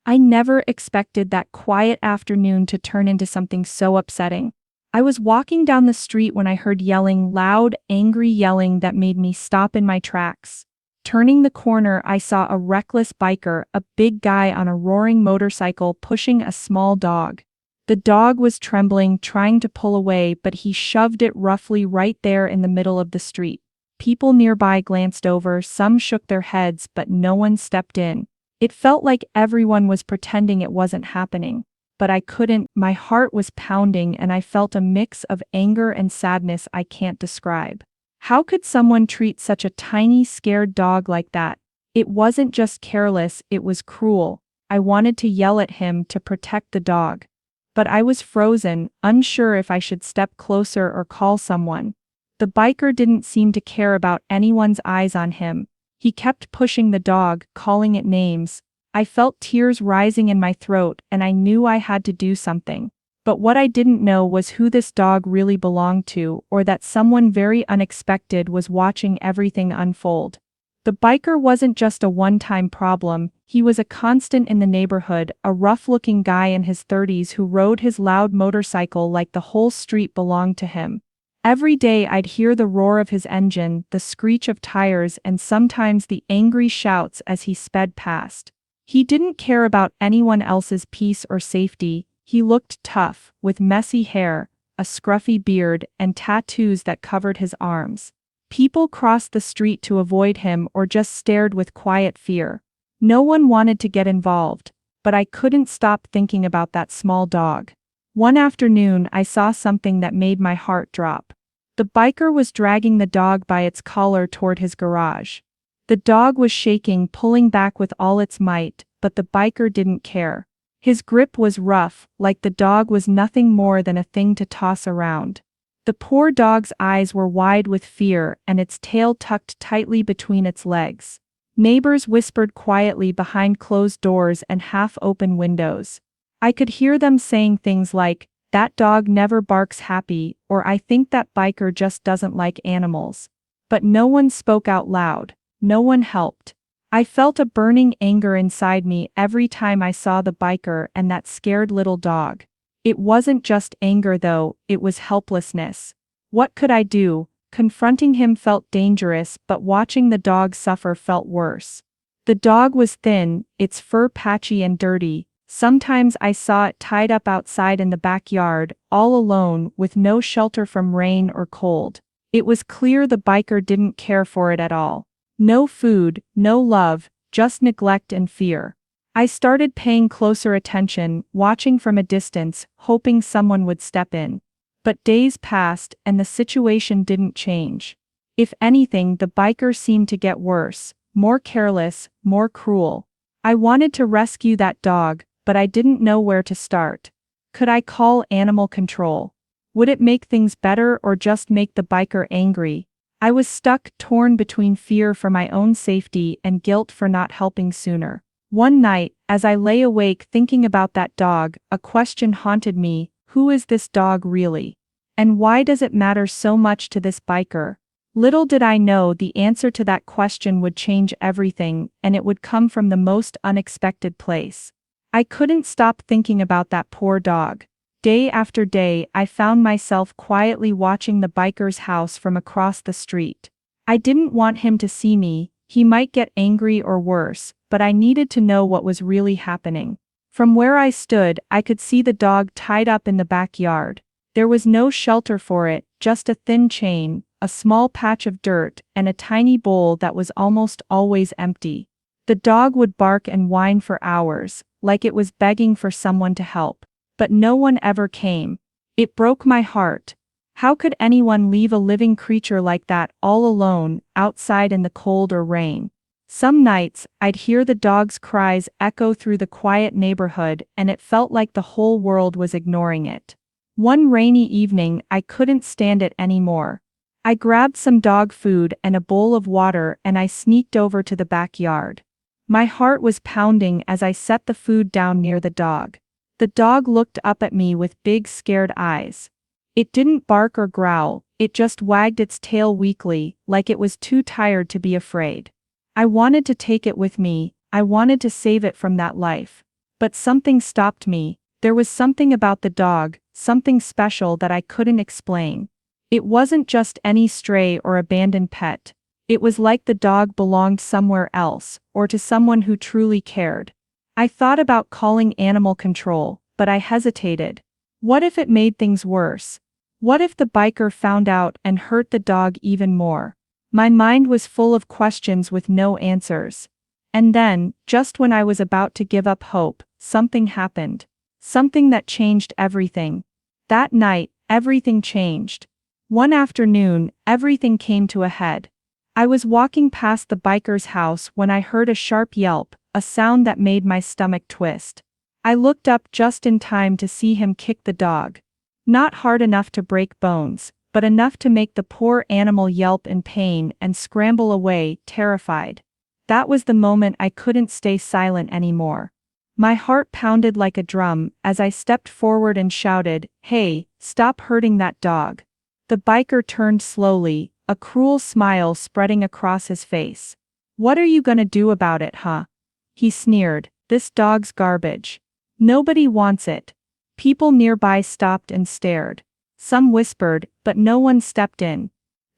I never expected that quiet afternoon to turn into something so upsetting. I was walking down the street when I heard yelling, loud, angry yelling that made me stop in my tracks. Turning the corner, I saw a reckless biker, a big guy on a roaring motorcycle pushing a small dog. The dog was trembling, trying to pull away, but he shoved it roughly right there in the middle of the street. People nearby glanced over, some shook their heads, but no one stepped in. It felt like everyone was pretending it wasn't happening. But I couldn't, my heart was pounding and I felt a mix of anger and sadness I can't describe. How could someone treat such a tiny, scared dog like that? It wasn't just careless, it was cruel. I wanted to yell at him to protect the dog. But I was frozen, unsure if I should step closer or call someone. The biker didn't seem to care about anyone's eyes on him. He kept pushing the dog, calling it names. I felt tears rising in my throat and I knew I had to do something. But what I didn't know was who this dog really belonged to, or that someone very unexpected was watching everything unfold. The biker wasn't just a one-time problem, he was a constant in the neighborhood, a rough-looking guy in his 30s who rode his loud motorcycle like the whole street belonged to him. Every day I'd hear the roar of his engine, the screech of tires, and sometimes the angry shouts as he sped past. He didn't care about anyone else's peace or safety. He looked tough, with messy hair, a scruffy beard, and tattoos that covered his arms. People crossed the street to avoid him or just stared with quiet fear. No one wanted to get involved, but I couldn't stop thinking about that small dog. One afternoon I saw something that made my heart drop. The biker was dragging the dog by its collar toward his garage. The dog was shaking, pulling back with all its might, but the biker didn't care. His grip was rough, like the dog was nothing more than a thing to toss around. The poor dog's eyes were wide with fear and its tail tucked tightly between its legs. Neighbors whispered quietly behind closed doors and half-open windows. I could hear them saying things like, "That dog never barks happy," or "I think that biker just doesn't like animals." But no one spoke out loud. No one helped. I felt a burning anger inside me every time I saw the biker and that scared little dog. It wasn't just anger though, it was helplessness. What could I do? Confronting him felt dangerous, but watching the dog suffer felt worse. The dog was thin, its fur patchy and dirty. Sometimes I saw it tied up outside in the backyard, all alone, with no shelter from rain or cold. It was clear the biker didn't care for it at all. No food, no love, just neglect and fear. I started paying closer attention, watching from a distance, hoping someone would step in. But days passed and the situation didn't change. If anything, the biker seemed to get worse, more careless, more cruel. I wanted to rescue that dog, but I didn't know where to start. Could I call animal control? Would it make things better or just make the biker angry? I was stuck, torn between fear for my own safety and guilt for not helping sooner. One night, as I lay awake thinking about that dog, a question haunted me: who is this dog really? And why does it matter so much to this biker? Little did I know the answer to that question would change everything, and it would come from the most unexpected place. I couldn't stop thinking about that poor dog. Day after day, I found myself quietly watching the biker's house from across the street. I didn't want him to see me. He might get angry or worse, but I needed to know what was really happening. From where I stood, I could see the dog tied up in the backyard. There was no shelter for it, just a thin chain, a small patch of dirt, and a tiny bowl that was almost always empty. The dog would bark and whine for hours, like it was begging for someone to help. But no one ever came. It broke my heart. How could anyone leave a living creature like that all alone, outside in the cold or rain? Some nights, I'd hear the dog's cries echo through the quiet neighborhood, and it felt like the whole world was ignoring it. One rainy evening, I couldn't stand it anymore. I grabbed some dog food and a bowl of water and I sneaked over to the backyard. My heart was pounding as I set the food down near the dog. The dog looked up at me with big scared eyes. It didn't bark or growl, it just wagged its tail weakly, like it was too tired to be afraid. I wanted to take it with me, I wanted to save it from that life. But something stopped me. There was something about the dog, something special that I couldn't explain. It wasn't just any stray or abandoned pet. It was like the dog belonged somewhere else, or to someone who truly cared. I thought about calling animal control, but I hesitated. What if it made things worse? What if the biker found out and hurt the dog even more? My mind was full of questions with no answers. And then, just when I was about to give up hope, something happened. Something that changed everything. That night, everything changed. One afternoon, everything came to a head. I was walking past the biker's house when I heard a sharp yelp, a sound that made my stomach twist. I looked up just in time to see him kick the dog. Not hard enough to break bones, but enough to make the poor animal yelp in pain and scramble away, terrified. That was the moment I couldn't stay silent anymore. My heart pounded like a drum as I stepped forward and shouted, "Hey, stop hurting that dog." The biker turned slowly, a cruel smile spreading across his face. "What are you gonna do about it, huh?" He sneered, "This dog's garbage. Nobody wants it." People nearby stopped and stared. Some whispered, but no one stepped in.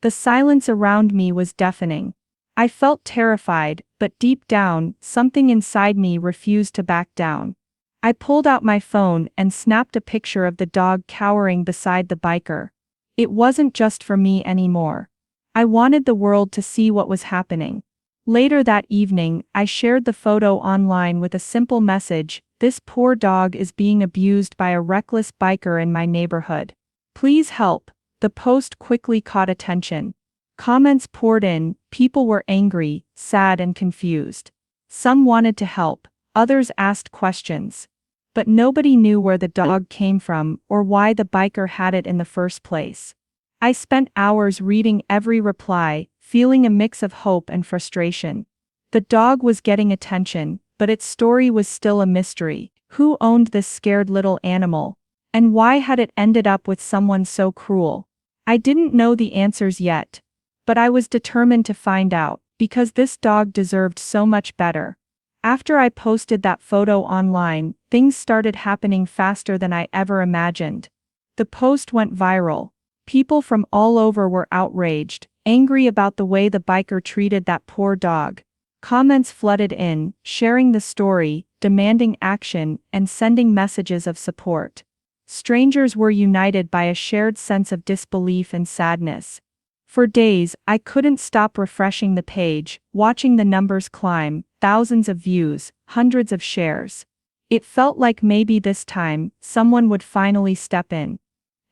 The silence around me was deafening. I felt terrified, but deep down, something inside me refused to back down. I pulled out my phone and snapped a picture of the dog cowering beside the biker. It wasn't just for me anymore. I wanted the world to see what was happening. Later that evening, I shared the photo online with a simple message: "This poor dog is being abused by a reckless biker in my neighborhood. Please help." The post quickly caught attention. Comments poured in, people were angry, sad and confused. Some wanted to help, others asked questions. But nobody knew where the dog came from or why the biker had it in the first place. I spent hours reading every reply, feeling a mix of hope and frustration. The dog was getting attention, but its story was still a mystery. Who owned this scared little animal? And why had it ended up with someone so cruel? I didn't know the answers yet. But I was determined to find out, because this dog deserved so much better. After I posted that photo online, things started happening faster than I ever imagined. The post went viral. People from all over were outraged, angry about the way the biker treated that poor dog. Comments flooded in, sharing the story, demanding action, and sending messages of support. Strangers were united by a shared sense of disbelief and sadness. For days, I couldn't stop refreshing the page, watching the numbers climb, thousands of views, hundreds of shares. It felt like maybe this time, someone would finally step in.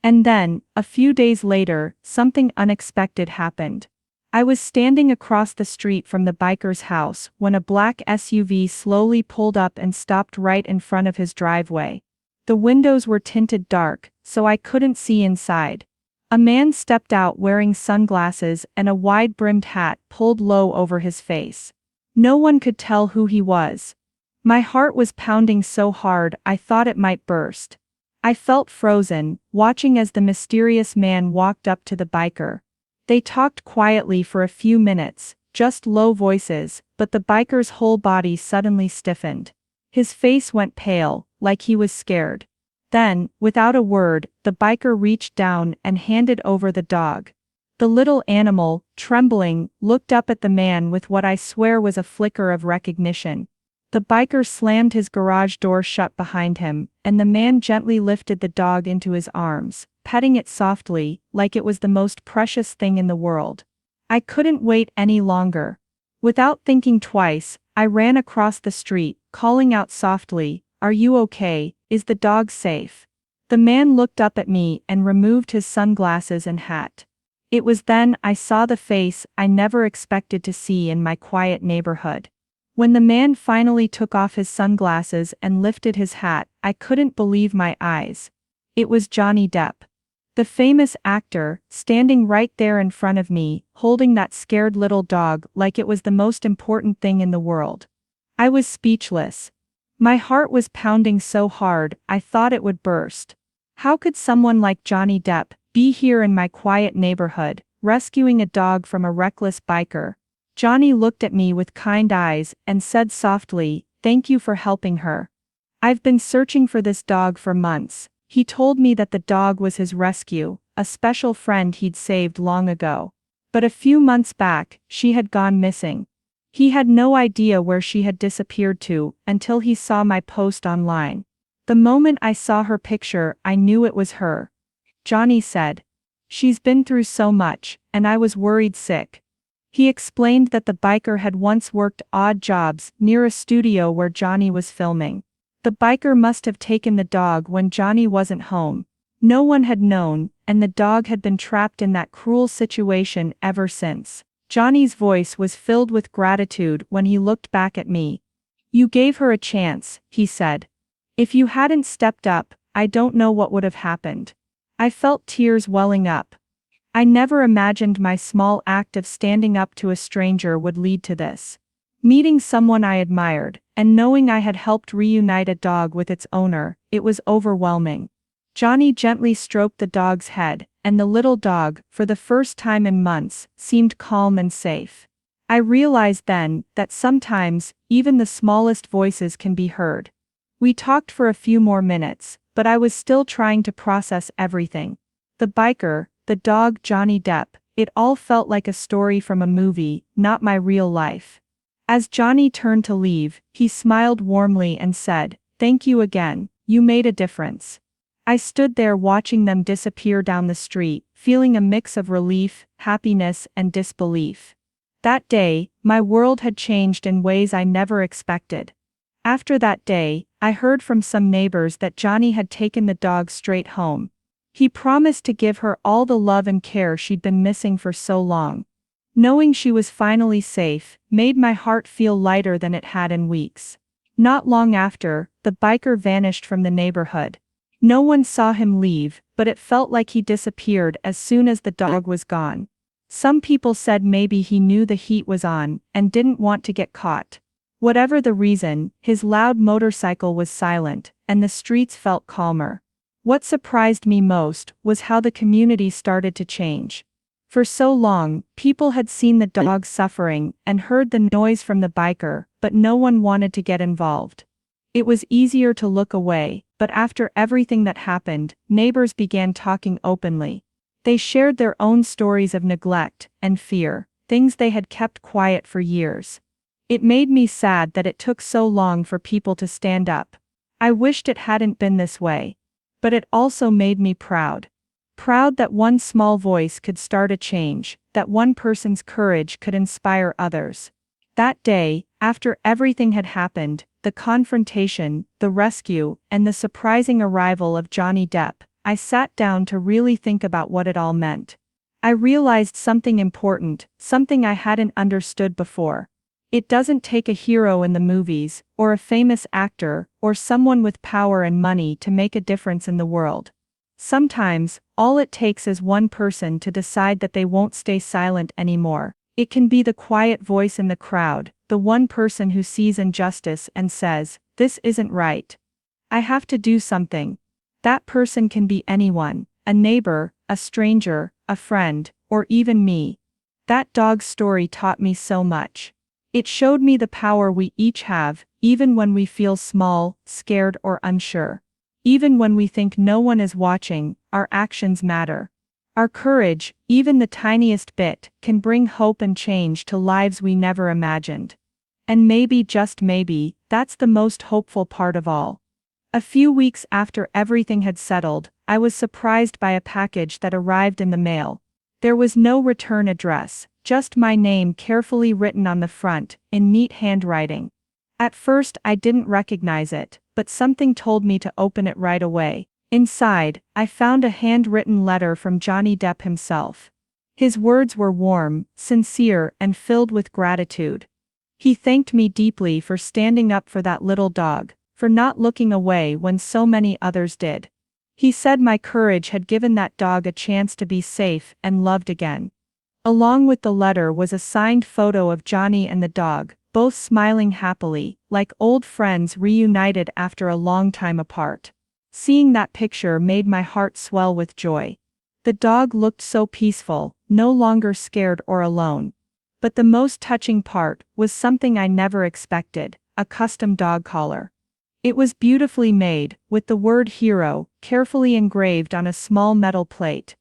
And then, a few days later, something unexpected happened. I was standing across the street from the biker's house when a black SUV slowly pulled up and stopped right in front of his driveway. The windows were tinted dark, so I couldn't see inside. A man stepped out wearing sunglasses and a wide-brimmed hat pulled low over his face. No one could tell who he was. My heart was pounding so hard I thought it might burst. I felt frozen, watching as the mysterious man walked up to the biker. They talked quietly for a few minutes, just low voices, but the biker's whole body suddenly stiffened. His face went pale, like he was scared. Then, without a word, the biker reached down and handed over the dog. The little animal, trembling, looked up at the man with what I swear was a flicker of recognition. The biker slammed his garage door shut behind him, and the man gently lifted the dog into his arms, petting it softly, like it was the most precious thing in the world. I couldn't wait any longer. Without thinking twice, I ran across the street, calling out softly, "Are you okay? Is the dog safe?" The man looked up at me and removed his sunglasses and hat. It was then I saw the face I never expected to see in my quiet neighborhood. When the man finally took off his sunglasses and lifted his hat, I couldn't believe my eyes. It was Johnny Depp. The famous actor, standing right there in front of me, holding that scared little dog like it was the most important thing in the world. I was speechless. My heart was pounding so hard, I thought it would burst. How could someone like Johnny Depp be here in my quiet neighborhood, rescuing a dog from a reckless biker? Johnny looked at me with kind eyes and said softly, "Thank you for helping her." I've been searching for this dog for months. He told me that the dog was his rescue, a special friend he'd saved long ago. But a few months back, she had gone missing. He had no idea where she had disappeared to until he saw my post online. The moment I saw her picture, I knew it was her. Johnny said. She's been through so much, and I was worried sick. He explained that the biker had once worked odd jobs near a studio where Johnny was filming. The biker must have taken the dog when Johnny wasn't home. No one had known, and the dog had been trapped in that cruel situation ever since. Johnny's voice was filled with gratitude when he looked back at me. You gave her a chance, he said. If you hadn't stepped up, I don't know what would have happened. I felt tears welling up. I never imagined my small act of standing up to a stranger would lead to this. Meeting someone I admired, and knowing I had helped reunite a dog with its owner, it was overwhelming. Johnny gently stroked the dog's head, and the little dog, for the first time in months, seemed calm and safe. I realized then that sometimes, even the smallest voices can be heard. We talked for a few more minutes, but I was still trying to process everything. The biker, the dog, Johnny Depp, it all felt like a story from a movie, not my real life. As Johnny turned to leave, he smiled warmly and said, "Thank you again, you made a difference." I stood there watching them disappear down the street, feeling a mix of relief, happiness, and disbelief. That day, my world had changed in ways I never expected. After that day, I heard from some neighbors that Johnny had taken the dog straight home. He promised to give her all the love and care she'd been missing for so long. Knowing she was finally safe made my heart feel lighter than it had in weeks. Not long after, the biker vanished from the neighborhood. No one saw him leave, but it felt like he disappeared as soon as the dog was gone. Some people said maybe he knew the heat was on and didn't want to get caught. Whatever the reason, his loud motorcycle was silent, and the streets felt calmer. What surprised me most was how the community started to change. For so long, people had seen the dog suffering and heard the noise from the biker, but no one wanted to get involved. It was easier to look away, but after everything that happened, neighbors began talking openly. They shared their own stories of neglect and fear, things they had kept quiet for years. It made me sad that it took so long for people to stand up. I wished it hadn't been this way. But it also made me proud. Proud that one small voice could start a change, that one person's courage could inspire others. That day, after everything had happened, the confrontation, the rescue, and the surprising arrival of Johnny Depp, I sat down to really think about what it all meant. I realized something important, something I hadn't understood before. It doesn't take a hero in the movies, or a famous actor, or someone with power and money to make a difference in the world. Sometimes, all it takes is one person to decide that they won't stay silent anymore. It can be the quiet voice in the crowd, the one person who sees injustice and says, "This isn't right. I have to do something." That person can be anyone, a neighbor, a stranger, a friend, or even me. That dog's story taught me so much. It showed me the power we each have, even when we feel small, scared, or unsure. Even when we think no one is watching, our actions matter. Our courage, even the tiniest bit, can bring hope and change to lives we never imagined. And maybe, just maybe, that's the most hopeful part of all. A few weeks after everything had settled, I was surprised by a package that arrived in the mail. There was no return address, just my name carefully written on the front, in neat handwriting. At first I didn't recognize it, but something told me to open it right away. Inside, I found a handwritten letter from Johnny Depp himself. His words were warm, sincere, and filled with gratitude. He thanked me deeply for standing up for that little dog, for not looking away when so many others did. He said my courage had given that dog a chance to be safe and loved again. Along with the letter was a signed photo of Johnny and the dog, both smiling happily, like old friends reunited after a long time apart. Seeing that picture made my heart swell with joy. The dog looked so peaceful, no longer scared or alone. But the most touching part was something I never expected, a custom dog collar. It was beautifully made, with the word hero carefully engraved on a small metal plate.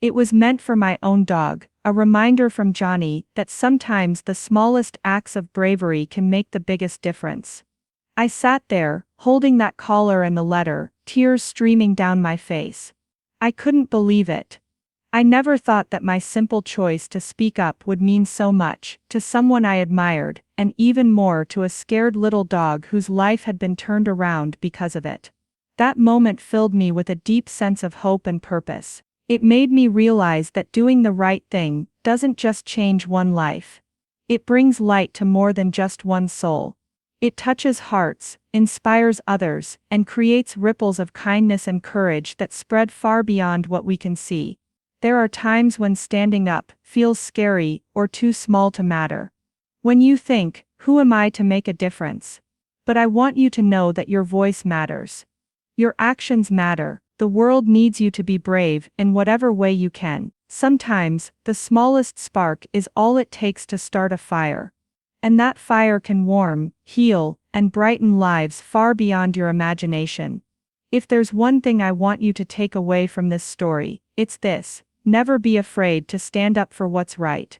It was meant for my own dog, a reminder from Johnny that sometimes the smallest acts of bravery can make the biggest difference. I sat there, holding that collar and the letter, tears streaming down my face. I couldn't believe it. I never thought that my simple choice to speak up would mean so much to someone I admired, and even more to a scared little dog whose life had been turned around because of it. That moment filled me with a deep sense of hope and purpose. It made me realize that doing the right thing doesn't just change one life. It brings light to more than just one soul. It touches hearts, inspires others, and creates ripples of kindness and courage that spread far beyond what we can see. There are times when standing up feels scary or too small to matter. When you think, who am I to make a difference? But I want you to know that your voice matters. Your actions matter. The world needs you to be brave in whatever way you can. Sometimes, the smallest spark is all it takes to start a fire. And that fire can warm, heal, and brighten lives far beyond your imagination. If there's one thing I want you to take away from this story, it's this: never be afraid to stand up for what's right.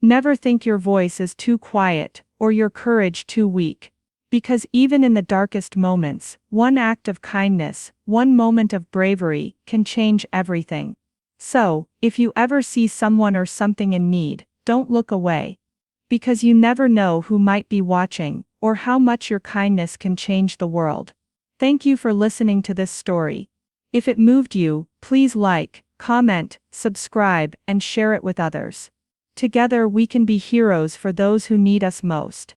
Never think your voice is too quiet, or your courage too weak. Because even in the darkest moments, one act of kindness, one moment of bravery, can change everything. So, if you ever see someone or something in need, don't look away. Because you never know who might be watching, or how much your kindness can change the world. Thank you for listening to this story. If it moved you, please like, comment, subscribe, and share it with others. Together we can be heroes for those who need us most.